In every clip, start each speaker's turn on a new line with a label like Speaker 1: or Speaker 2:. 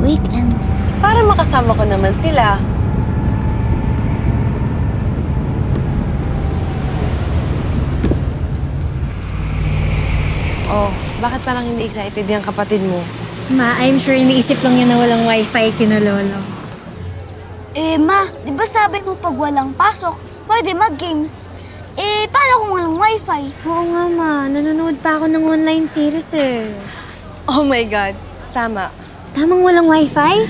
Speaker 1: weekend?
Speaker 2: Para makasama ko naman sila. Oh, bakit parang hindi excited yung kapatid mo?
Speaker 1: Ma, I'm sure iniisip lang yun na walang wifi kina Lolo.
Speaker 3: Ma, di ba sabi mo pag walang pasok, pwede mag-games? Paano kung walang wifi?
Speaker 1: Oo nga, Ma. Nanonood pa ako ng online series eh.
Speaker 2: Oh my God, tama.
Speaker 1: Tamang walang wifi?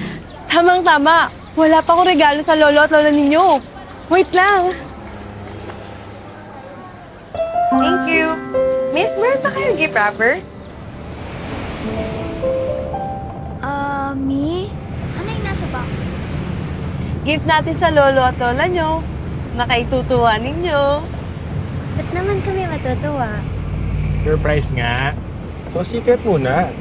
Speaker 2: Tamang-tama. Wala pa akong regalo sa lolo at lola ninyo. Wait lang. Thank you. Miss, meron pa kayong gift wrapper?
Speaker 3: Mi? Ano yung nasa box?
Speaker 2: Gift natin sa lolo at lola nyo. Nakaitutuwa ninyo.
Speaker 1: Ba't naman kami matutuwa?
Speaker 4: Surprise nga. So, secret muna.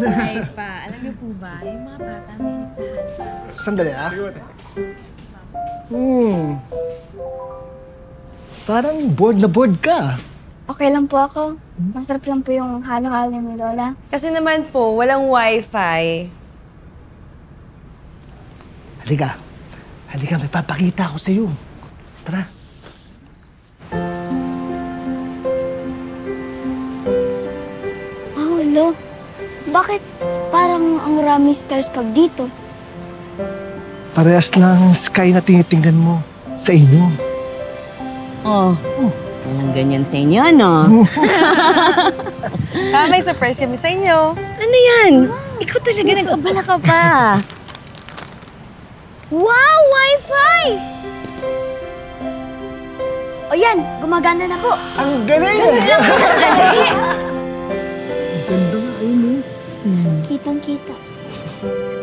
Speaker 2: Ay pa, alam niyo po ba, yung mga bata may nagsahan.
Speaker 5: Sandali, ah. Parang bored na bored ka.
Speaker 3: Okay lang po ako. Masarap lang po yung halo-halo ni Lola.
Speaker 2: Kasi naman po, walang wifi.
Speaker 5: Halika. Halika, may papakita ako sa'yo. Tara.
Speaker 3: Lo, bakit parang ang raming stars pag dito?
Speaker 5: Parehas lang sky na tinitingnan mo sa inyo.
Speaker 6: Walang ganyan sa inyo, no?
Speaker 2: May surprise kami sa inyo.
Speaker 6: Ano yan? Ikaw talaga nag-abala ka pa.
Speaker 3: Wow, wifi! O yan, gumagana na po.
Speaker 5: Ang galing! Ang ganda nga, ayun
Speaker 3: Kitang-kita.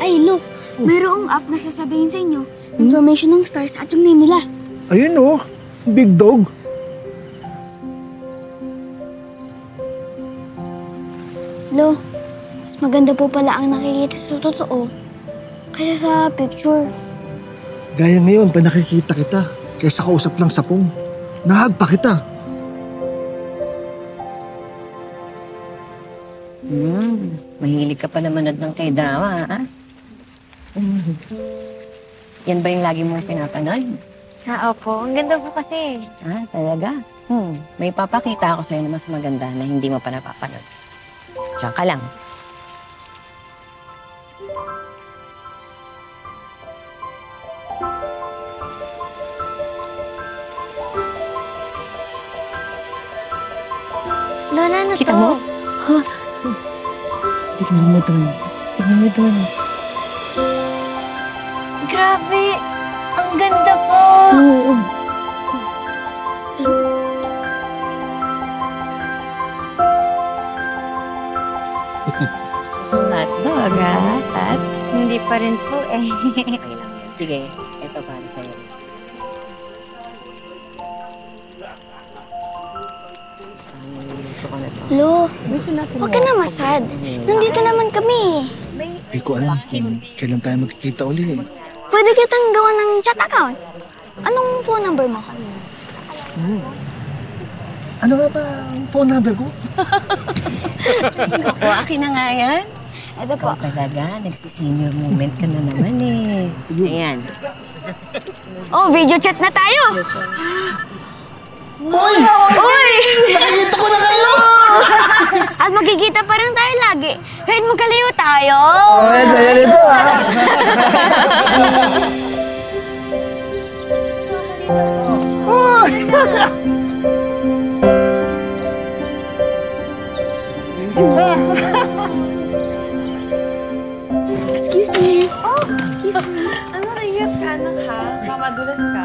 Speaker 3: Ay, look. Mayroong app na sasabihin sa inyo information ng stars at yung name nila.
Speaker 5: Ayun, oh. Big dog.
Speaker 3: Lo, mas maganda po pala ang nakikita sa totoo kaysa sa picture.
Speaker 5: Gaya ngayon, pa nakikita kita, kaysa kausap lang sa phone. Nahag pa kita.
Speaker 6: Mahilig ka pala manood ng kay Dawa, ha? Yan ba yung lagi mong pinapanood?
Speaker 1: Opo. Ang ganda po kasi.
Speaker 6: Talaga? May papakita ako sa'yo na mas maganda na hindi mo pa napapanood. Diyan ka lang.
Speaker 1: Lola, ano
Speaker 6: Kita
Speaker 1: to?
Speaker 6: mo? Ha? Tignan mo dun. Tignan mo dun.
Speaker 1: Grabe! Ang ganda po!
Speaker 6: Oo. Hotdog, ha? At?
Speaker 1: Hindi pa rin po eh.
Speaker 6: Sige, ito para sa'yo.
Speaker 3: Lo, huwag ka na masad. Nandito naman kami.
Speaker 5: Hindi ko alam kung kailan tayo magkikita uli.
Speaker 3: Pwede kitang gawa ng chat account. Anong phone number mo?
Speaker 5: Ano nga ba ang phone number ko?
Speaker 6: Ako, akin na nga yan.
Speaker 3: Ito po.
Speaker 6: Ikaw talaga, nagsisenior moment ka na naman eh. Ayan.
Speaker 3: Oh, video chat na tayo!
Speaker 5: Hoy!
Speaker 3: Uy!
Speaker 5: Nakikita ko na kayo!
Speaker 3: At magkikita pa rin tayo lagi. Kahit magkalayo tayo.
Speaker 5: Ay, saya nito, ha?
Speaker 3: Excuse me. Excuse me.
Speaker 2: Anak, ingat ka, anak, ha? Mamadulas ka.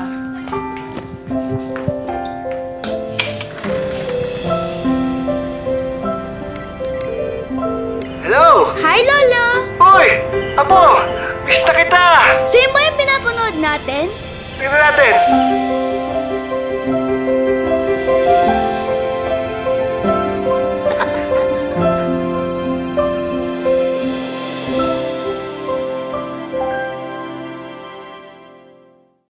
Speaker 5: Hello!
Speaker 3: Hi, Lolo!
Speaker 5: Hoy! Apo! Miss na kita!
Speaker 3: Sino ba yung pinapanood natin?
Speaker 5: Tingnan natin.